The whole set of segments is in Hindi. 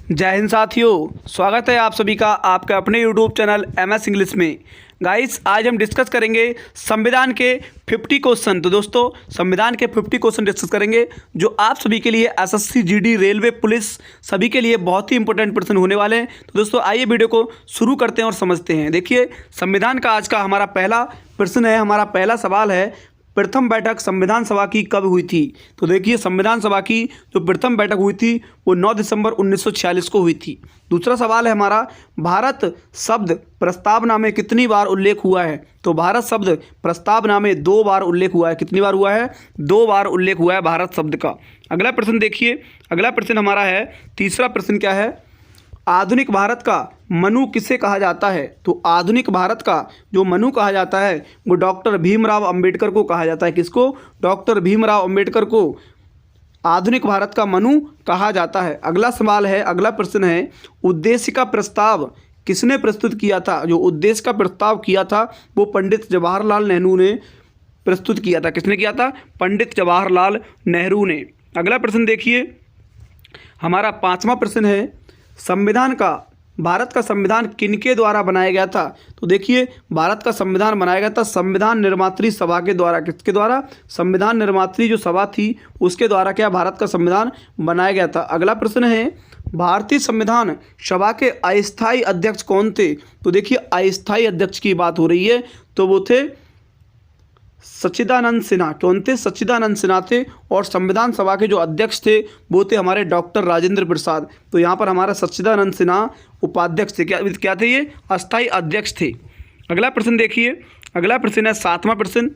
जय हिंद साथियों, स्वागत है आप सभी का आपके अपने यूट्यूब चैनल MS इंग्लिश में। गाइस, आज हम डिस्कस करेंगे संविधान के 50 क्वेश्चन। तो दोस्तों, संविधान के 50 क्वेश्चन डिस्कस करेंगे जो आप सभी के लिए SSC GD रेलवे पुलिस सभी के लिए बहुत ही इंपॉर्टेंट प्रश्न होने वाले हैं। तो दोस्तों, आइए वीडियो को शुरू करते हैं और समझते हैं। देखिए, संविधान का आज का हमारा पहला प्रश्न है। हमारा पहला सवाल है, प्रथम बैठक संविधान सभा की कब हुई थी? तो देखिए, संविधान सभा की जो प्रथम बैठक हुई थी वो 9 दिसंबर 1946 को हुई थी। दूसरा सवाल है हमारा, भारत शब्द प्रस्तावना में कितनी बार उल्लेख हुआ है? तो भारत शब्द प्रस्तावना में 2 बार उल्लेख हुआ है। कितनी बार हुआ है? 2 बार उल्लेख हुआ है भारत शब्द का। अगला प्रश्न देखिए, अगला प्रश्न हमारा है, तीसरा प्रश्न क्या है, आधुनिक भारत का मनु किसे कहा जाता है? तो आधुनिक भारत का जो मनु कहा जाता है वो डॉक्टर भीमराव अंबेडकर को कहा जाता है। किसको? डॉक्टर भीमराव अंबेडकर को आधुनिक भारत का मनु कहा जाता है। अगला सवाल है, अगला प्रश्न है, उद्देश्य का प्रस्ताव किसने प्रस्तुत किया था? जो उद्देश्य का प्रस्ताव किया था वो पंडित जवाहरलाल नेहरू ने प्रस्तुत किया था। किसने किया था? पंडित जवाहरलाल नेहरू ने। अगला प्रश्न देखिए, हमारा 5वां प्रश्न है, संविधान का भारत का संविधान किनके द्वारा बनाया गया था? तो देखिए, भारत का संविधान बनाया गया था संविधान निर्मात्री सभा के द्वारा। किसके द्वारा? संविधान निर्मात्री जो सभा थी उसके द्वारा क्या भारत का संविधान बनाया गया था। अगला प्रश्न है, भारतीय संविधान सभा के अस्थायी अध्यक्ष कौन थे? तो देखिए, अस्थायी अध्यक्ष की बात हो रही है तो वो थे सच्चिदानंद सिन्हा। कौन थे? सच्चिदानंद सिन्हा थे। और संविधान सभा के जो अध्यक्ष थे वो थे हमारे डॉक्टर राजेंद्र प्रसाद। तो यहाँ पर हमारा सच्चिदानंद सिन्हा उपाध्यक्ष थे। क्या थे? ये अस्थायी अध्यक्ष थे। अगला प्रश्न देखिए, अगला प्रश्न है 7वां प्रश्न,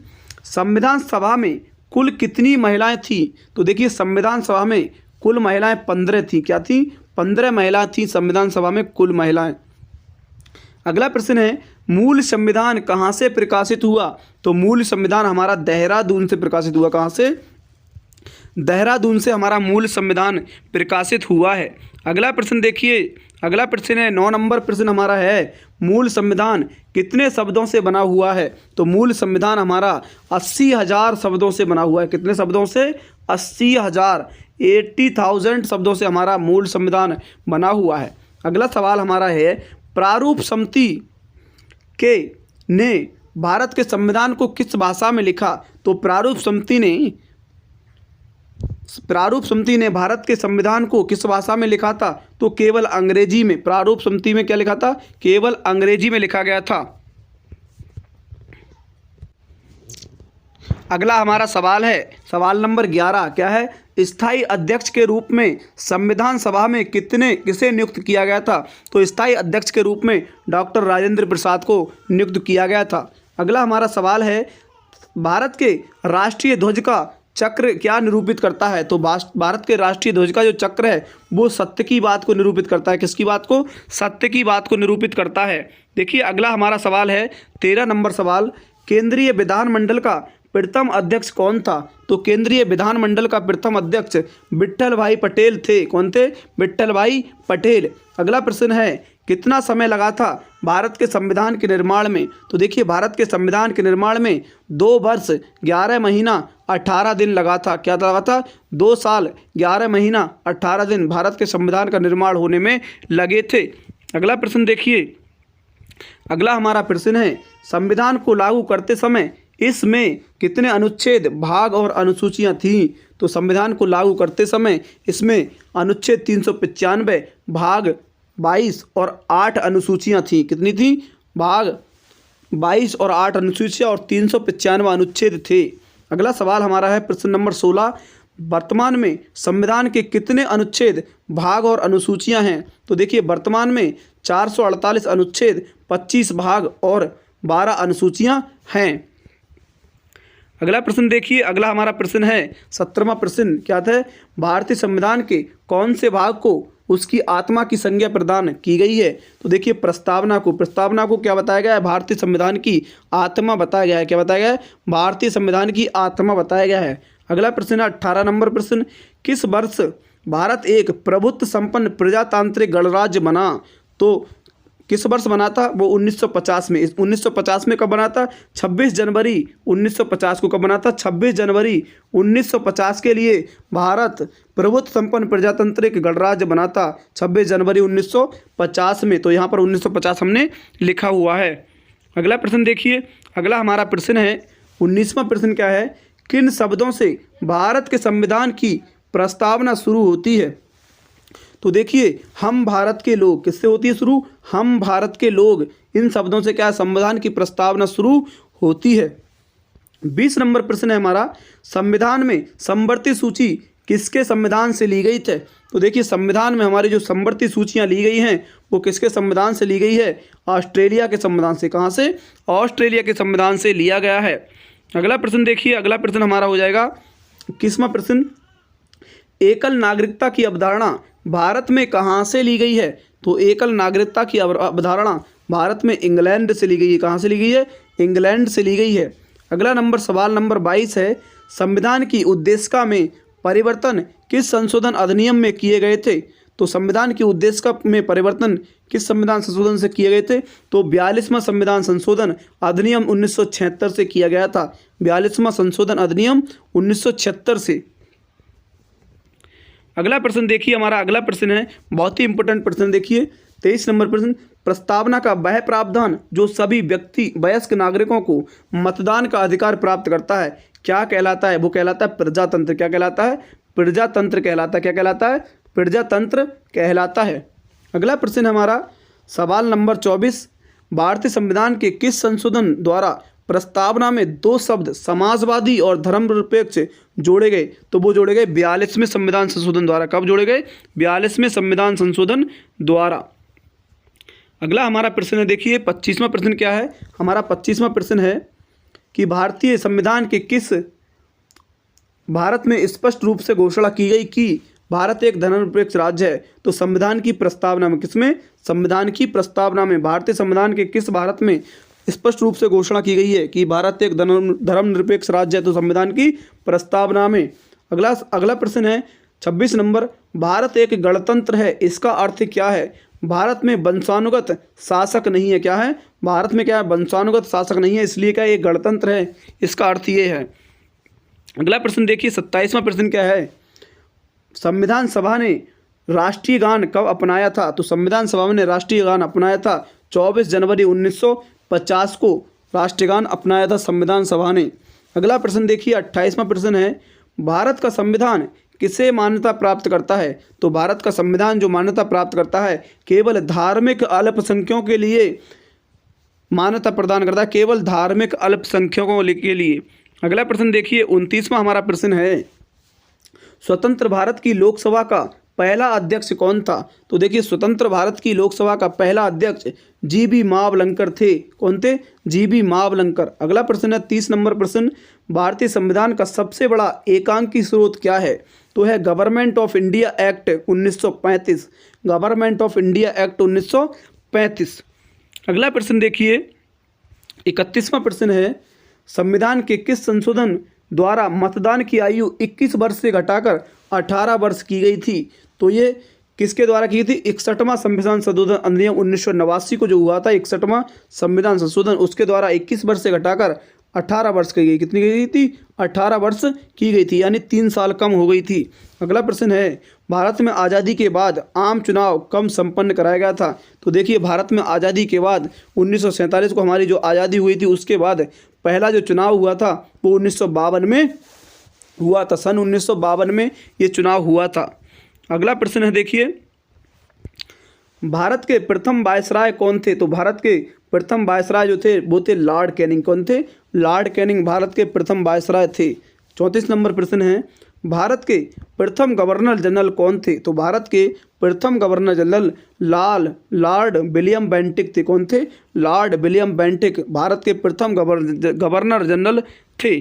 संविधान सभा में कुल कितनी महिलाएं थी? तो देखिए, संविधान सभा में कुल महिलाएं 15 थी। क्या थी? 15 महिलाएं थी संविधान सभा में कुल महिलाएं। अगला प्रश्न है, मूल संविधान कहाँ से प्रकाशित हुआ? तो मूल संविधान हमारा देहरादून से प्रकाशित हुआ। कहाँ से? देहरादून से हमारा मूल संविधान प्रकाशित हुआ है। अगला प्रश्न देखिए, अगला प्रश्न है 9 नंबर प्रश्न हमारा है, मूल संविधान कितने शब्दों से बना हुआ है? तो मूल संविधान हमारा 80,000 शब्दों से बना हुआ है। कितने शब्दों से? 80,000 80,000 शब्दों से हमारा मूल संविधान बना हुआ है। अगला सवाल हमारा है, प्रारूप समिति के ने भारत के संविधान को किस भाषा में लिखा? तो प्रारूप समिति ने भारत के संविधान को किस भाषा में लिखा था? तो केवल अंग्रेजी में। प्रारूप समिति में क्या लिखा था? केवल अंग्रेजी में लिखा गया था। अगला हमारा सवाल है, सवाल नंबर 11 क्या है, स्थायी अध्यक्ष के रूप में संविधान सभा में किसे नियुक्त किया गया था? तो स्थायी अध्यक्ष के रूप में डॉक्टर राजेंद्र प्रसाद को नियुक्त किया गया था। अगला हमारा सवाल है, भारत के राष्ट्रीय ध्वज का चक्र क्या निरूपित करता है? तो भारत के राष्ट्रीय ध्वज का जो चक्र है वो सत्य की बात को निरूपित करता है। किसकी बात को? सत्य की बात को निरूपित करता है। देखिए, अगला हमारा सवाल है 13 नंबर सवाल, केंद्रीय विधानमंडल का प्रथम अध्यक्ष कौन था? तो केंद्रीय विधानमंडल का प्रथम अध्यक्ष विट्ठल भाई पटेल थे। कौन थे? विट्ठल भाई पटेल। अगला प्रश्न है, कितना समय लगा था भारत के संविधान के निर्माण में? तो देखिए, भारत के संविधान के निर्माण में 2 वर्ष 11 महीना 18 दिन लगा था। क्या लगा था? 2 साल 11 महीना 18 दिन भारत के संविधान का निर्माण होने में लगे थे। अगला प्रश्न देखिए, अगला हमारा प्रश्न है, संविधान को लागू करते समय इसमें कितने अनुच्छेद, भाग और अनुसूचियां थीं? तो संविधान को लागू करते समय इसमें अनुच्छेद 395, भाग 22 और 8 अनुसूचियां थीं। कितनी थीं? भाग 22 और 8 अनुसूचियां और 395 अनुच्छेद थे। अगला सवाल हमारा है प्रश्न नंबर 16, वर्तमान में संविधान के कितने अनुच्छेद, भाग और अनुसूचियां हैं? तो देखिए, वर्तमान में 448 अनुच्छेद, 25 भाग और 12 अनुसूचियां हैं। अगला प्रश्न देखिए, अगला हमारा प्रश्न है 17वां प्रश्न क्या था, भारतीय संविधान के कौन से भाग को उसकी आत्मा की संज्ञा प्रदान की गई है? तो देखिए, प्रस्तावना को क्या बताया गया है? भारतीय संविधान की आत्मा बताया गया है। क्या बताया गया है? भारतीय संविधान की आत्मा बताया गया है। अगला प्रश्न है 18 नंबर प्रश्न, किस वर्ष भारत एक प्रभुत्व संपन्न प्रजातांत्रिक गणराज्य बना? तो किस वर्ष बना था? वो 1950 में। 1950 में कब बना था? 26 जनवरी 1950 को। कब बना था? 26 जनवरी 1950 के लिए भारत प्रभुत्व संपन्न प्रजातांत्रिक गणराज्य बना था 26 जनवरी 1950 में। तो यहाँ पर 1950 हमने लिखा हुआ है। अगला प्रश्न देखिए, अगला हमारा प्रश्न है 19वां प्रश्न क्या है? किन शब्दों से भारत के संविधान की प्रस्तावना शुरू होती है? तो देखिए, हम भारत के लोग, किससे होती है शुरू? हम भारत के लोग, इन शब्दों से क्या संविधान की प्रस्तावना शुरू होती है। 20 नंबर प्रश्न है हमारा, संविधान में समवर्ती सूची किसके संविधान से ली गई थे? तो देखिए, संविधान में हमारी जो समवर्ती सूचियां ली गई हैं वो किसके संविधान से ली गई है? ऑस्ट्रेलिया के संविधान से। कहाँ से? ऑस्ट्रेलिया के संविधान से लिया गया है। अगला प्रश्न देखिए, अगला प्रश्न हमारा हो जाएगा 21वां प्रश्न, एकल नागरिकता की अवधारणा भारत में कहाँ से ली गई है? तो एकल नागरिकता की अवधारणा भारत में इंग्लैंड से ली गई है। कहाँ से ली गई है? इंग्लैंड से ली गई है। अगला सवाल नंबर 22 है, संविधान की उद्देशिका में परिवर्तन किस संशोधन अधिनियम में किए गए थे? तो संविधान की उद्देशिका में परिवर्तन किस संविधान संशोधन से किए गए थे? तो 42वां संविधान संशोधन अधिनियम 1976 से किया गया था। 42वां संशोधन अधिनियम 1976 से। अगला प्रश्न देखिए, हमारा अगला प्रश्न है बहुत ही इंपॉर्टेंट प्रश्न। देखिए 23 नंबर प्रश्न, प्रस्तावना का वह प्रावधान जो सभी वयस्क नागरिकों को मतदान का अधिकार प्राप्त करता है क्या कहलाता है? वो कहलाता है प्रजातंत्र। क्या कहलाता है? प्रजातंत्र कहलाता है। क्या कहलाता है? प्रजातंत्र कहलाता है। अगला प्रश्न है हमारा सवाल नंबर 24, भारतीय संविधान के किस संशोधन द्वारा प्रस्तावना में 2 शब्द समाजवादी और धर्मनिरपेक्ष जोड़े गए? तो वो जोड़े गए 42वें संविधान संशोधन द्वारा। कब जोड़े गए? 42वें संविधान संशोधन द्वारा। अगला हमारा प्रश्न है, देखिए 25वां प्रश्न क्या है? हमारा 25वां प्रश्न है कि भारतीय संविधान के किस भारत में स्पष्ट रूप से घोषणा की गई कि भारत एक धर्मनिरपेक्ष राज्य है? तो संविधान की प्रस्तावना में, किसमें? संविधान की प्रस्तावना में भारतीय संविधान के किस भारत में स्पष्ट रूप से घोषणा की गई है कि भारत एक धर्मनिरपेक्ष राज्य है? तो संविधान की प्रस्तावना में। अगला प्रश्न है 26 नंबर, भारत एक गणतंत्र है, इसका अर्थ क्या है? भारत में वंशानुगत शासक नहीं है। क्या है? भारत में क्या है? वंशानुगत शासक नहीं है, इसलिए क्या ये गणतंत्र है, इसका अर्थ ये है। अगला प्रश्न देखिए 27वां प्रश्न क्या है? संविधान सभा ने राष्ट्रीय गान कब अपनाया था? तो संविधान सभा ने राष्ट्रीय गान अपनाया था 24 जनवरी 1950 को राष्ट्रीय गान अपनाया था संविधान सभा ने। अगला प्रश्न देखिए 28वां प्रश्न है, भारत का संविधान किसे मान्यता प्राप्त करता है? तो भारत का संविधान जो मान्यता प्राप्त करता है केवल धार्मिक अल्पसंख्यकों के लिए मान्यता प्रदान करता है, केवल धार्मिक अल्पसंख्यकों के लिए। अगला प्रश्न देखिए 29वां हमारा प्रश्न है, स्वतंत्र भारत की लोकसभा का पहला अध्यक्ष कौन था? तो देखिए स्वतंत्र भारत की लोकसभा का पहला अध्यक्ष जीबी मावलंकर थे। कौन थे? जीबी मावलंकर। अगला प्रश्न है 30 नंबर प्रश्न, भारतीय संविधान का सबसे बड़ा एकांकी स्रोत क्या है? तो है government of India act 1935। Government of India act 1935। अगला प्रश्न देखिए 31वां प्रश्न है, संविधान के किस संशोधन द्वारा मतदान की आयु 21 वर्ष से घटाकर 18 वर्ष की गई थी? तो ये किसके द्वारा की थी? 61वां संविधान संशोधन अधिनियम 1989 को जो हुआ था 61वां संविधान संशोधन, उसके द्वारा 21 वर्ष से घटाकर 18 वर्ष की गई। कितनी की गई थी? 18 वर्ष की गई थी, यानी 3 साल कम हो गई थी। अगला प्रश्न है, भारत में आज़ादी के बाद आम चुनाव कब संपन्न कराया गया था? तो देखिए भारत में आज़ादी के बाद 1947 को हमारी जो आज़ादी हुई थी उसके बाद पहला जो चुनाव हुआ था वो 1952 में हुआ था। सन 1952 में ये चुनाव हुआ था। अगला प्रश्न है देखिए, भारत के प्रथम वायसराय कौन थे? तो भारत के प्रथम वायसराय जो थे वो थे लॉर्ड कैनिंग। कौन थे? लॉर्ड कैनिंग भारत के प्रथम वायसराय थे। 34 नंबर प्रश्न है, भारत के प्रथम गवर्नर जनरल कौन थे? तो भारत के प्रथम governor general Lord William Bentinck थे। कौन थे? लॉर्ड विलियम बेंटिक भारत के प्रथम गवर्नर जनरल थे।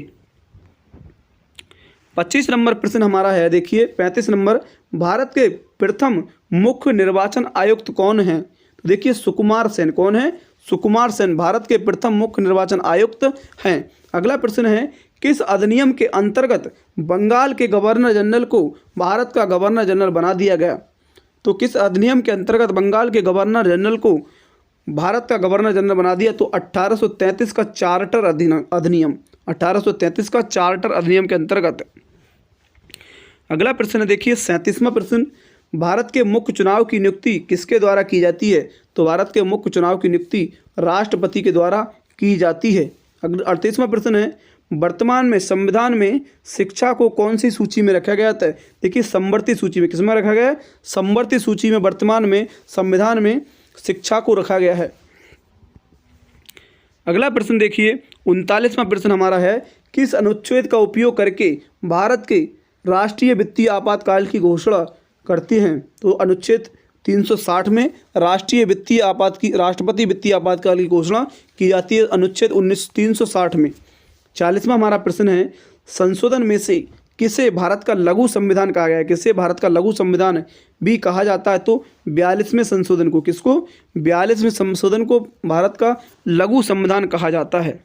25 नंबर प्रश्न हमारा है देखिए 35 नंबर, भारत के प्रथम मुख्य निर्वाचन आयुक्त कौन है? तो देखिए सुकुमार सेन। कौन है? सुकुमार सेन भारत के प्रथम मुख्य निर्वाचन आयुक्त हैं। अगला प्रश्न है, किस अधिनियम के अंतर्गत बंगाल के गवर्नर जनरल को भारत का गवर्नर जनरल बना दिया गया? तो किस अधिनियम के अंतर्गत बंगाल के गवर्नर जनरल को भारत का गवर्नर जनरल बना दिया? तो 1833 का चार्टर अधिनियम 1833 का चार्टर अधिनियम के अंतर्गत। अगला प्रश्न देखिए 37वां प्रश्न, भारत के मुख्य चुनाव की नियुक्ति किसके द्वारा की जाती है? तो भारत के मुख्य चुनाव की नियुक्ति राष्ट्रपति के द्वारा की जाती है। 38वां प्रश्न है, वर्तमान में संविधान में शिक्षा को कौन सी सूची में रखा गया था? देखिए समवर्ती सूची में। किसमें रखा गया है? समवर्ती सूची में वर्तमान में संविधान में शिक्षा को रखा गया है। अगला प्रश्न देखिए 39वां प्रश्न हमारा है, किस अनुच्छेद का उपयोग करके भारत के राष्ट्रीय वित्तीय आपातकाल की घोषणा करते हैं? तो अनुच्छेद 360 में राष्ट्रीय वित्तीय राष्ट्रपति वित्तीय आपातकाल की घोषणा की जाती है, अनुच्छेद 360 में। 40वां हमारा प्रश्न है, संशोधन में से किसे भारत का लघु संविधान कहा गया है? किसे भारत का लघु संविधान भी कहा जाता है? तो 42वें संशोधन को। किसको? 42वें संशोधन को भारत का लघु संविधान कहा जाता है।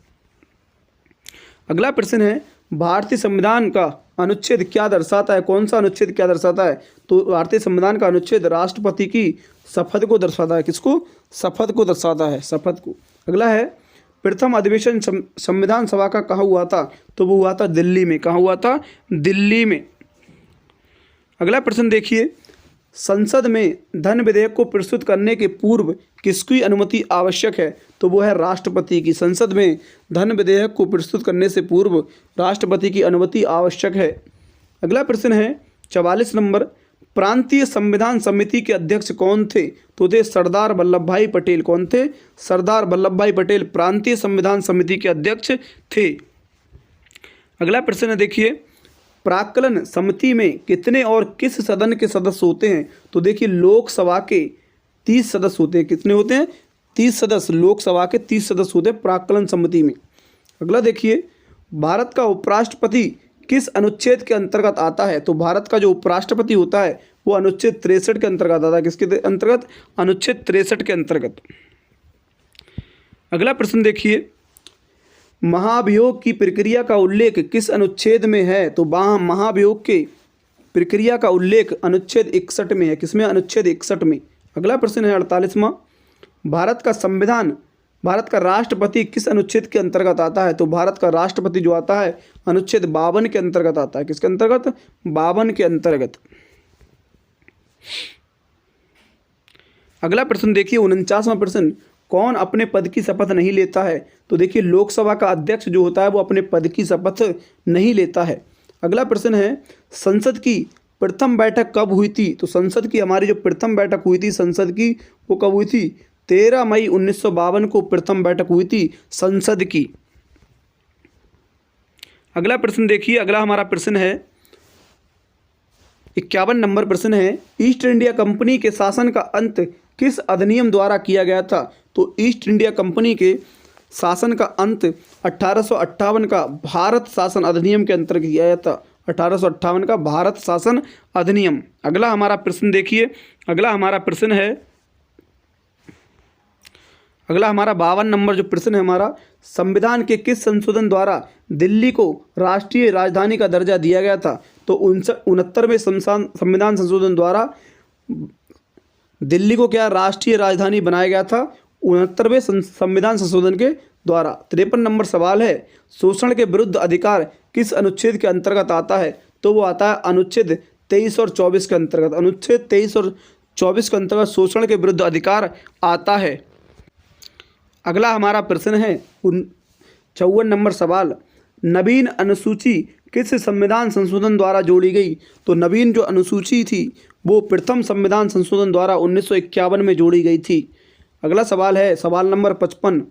अगला प्रश्न है, भारतीय संविधान का अनुच्छेद क्या दर्शाता है? कौन सा अनुच्छेद क्या दर्शाता है? तो भारतीय संविधान का अनुच्छेद राष्ट्रपति की शपथ को दर्शाता है। किसको? शपथ को दर्शाता है, शपथ को। अगला है, प्रथम अधिवेशन संविधान सभा का कहाँ हुआ था? तो वो हुआ था दिल्ली में। कहाँ हुआ था? दिल्ली में। अगला प्रश्न देखिए, संसद में धन विधेयक को प्रस्तुत करने के पूर्व किसकी अनुमति आवश्यक है? तो वो है राष्ट्रपति की। संसद में धन विधेयक को प्रस्तुत करने से पूर्व राष्ट्रपति की अनुमति आवश्यक है। अगला प्रश्न है 44 नंबर, प्रांतीय संविधान समिति के अध्यक्ष कौन थे? तो थे सरदार वल्लभ भाई पटेल। कौन थे? सरदार वल्लभ भाई पटेल प्रांतीय संविधान समिति के अध्यक्ष थे। अगला प्रश्न देखिए, प्राक्कलन समिति में कितने और किस सदन के सदस्य होते हैं? तो देखिए लोकसभा के 30 सदस्य होते हैं। कितने होते हैं? 30 सदस्य। लोकसभा के 30 सदस्य होते हैं प्राक्कलन समिति में। अगला देखिए, भारत का उपराष्ट्रपति किस अनुच्छेद के अंतर्गत आता है? तो भारत का जो उपराष्ट्रपति होता है वो अनुच्छेद 63 के अंतर्गत आता है। किसके अंतर्गत? अनुच्छेद 63 के अंतर्गत। अगला प्रश्न देखिए, महाभियोग की प्रक्रिया का उल्लेख किस अनुच्छेद में है? तो महाभियोग के प्रक्रिया का उल्लेख अनुच्छेद 61 में है। किसमें? अनुच्छेद 61 में। अगला प्रश्न है 48वां, भारत का राष्ट्रपति किस अनुच्छेद के अंतर्गत आता है? तो भारत का राष्ट्रपति जो आता है अनुच्छेद 52 के अंतर्गत आता है। किसके अंतर्गत? 52 के अंतर्गत। अगला प्रश्न देखिए 49वां प्रश्न, कौन अपने पद की शपथ नहीं लेता है? तो देखिए लोकसभा का अध्यक्ष जो होता है वो अपने पद की शपथ नहीं लेता है। अगला प्रश्न है, संसद की प्रथम बैठक कब हुई थी? तो संसद की हमारी जो प्रथम बैठक हुई थी संसद की वो कब हुई थी? 13 मई 1952 को प्रथम बैठक हुई थी संसद की। अगला प्रश्न देखिए, अगला हमारा प्रश्न है 51 नंबर प्रश्न है, ईस्ट इंडिया कंपनी के शासन का अंत किस अधिनियम द्वारा किया गया था? तो ईस्ट इंडिया कंपनी के शासन का अंत 1858 का भारत शासन अधिनियम के अंतर्गत किया गया था। 1858 का भारत शासन अधिनियम। अगला हमारा प्रश्न देखिए, अगला हमारा प्रश्न है, अगला हमारा 52 नंबर जो प्रश्न है हमारा, संविधान के किस संशोधन द्वारा दिल्ली को राष्ट्रीय राजधानी का दर्जा दिया गया था? तो 69वें संविधान संशोधन द्वारा दिल्ली को क्या राष्ट्रीय राजधानी बनाया गया था? 69वें संविधान संशोधन के द्वारा। 53 नंबर सवाल है, शोषण के विरुद्ध अधिकार किस अनुच्छेद के अंतर्गत आता है? तो वो आता है अनुच्छेद 23 और 24 के अंतर्गत। अनुच्छेद 23 और 24 के अंतर्गत शोषण के विरुद्ध अधिकार आता है। अगला हमारा प्रश्न है 54 नंबर सवाल, नवीन अनुसूची किस संविधान संशोधन द्वारा जोड़ी गई? तो नवीन जो अनुसूची थी वो प्रथम संविधान संशोधन द्वारा 1951 में जोड़ी गई थी। अगला सवाल है सवाल नंबर 55,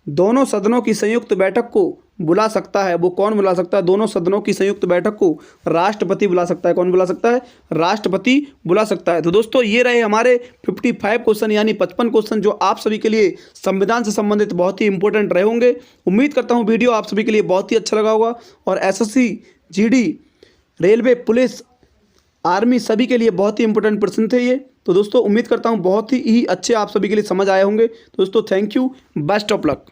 दोनों सदनों की संयुक्त बैठक को बुला सकता है? वो कौन बुला सकता है? दोनों सदनों की संयुक्त बैठक को राष्ट्रपति बुला सकता है। कौन बुला सकता है? राष्ट्रपति बुला सकता है। तो दोस्तों ये रहे हमारे 55 क्वेश्चन यानी 55 क्वेश्चन जो आप सभी के लिए संविधान से संबंधित बहुत ही इंपॉर्टेंट रहे होंगे। उम्मीद करता हूँ वीडियो आप सभी के लिए बहुत ही अच्छा लगा होगा और SSC, GD, railway, police, army सभी के लिए बहुत ही इंपॉर्टेंट प्रश्न थे ये। तो दोस्तों उम्मीद करता हूँ बहुत ही अच्छे आप सभी के लिए समझ आए होंगे। दोस्तों thank you, best of luck.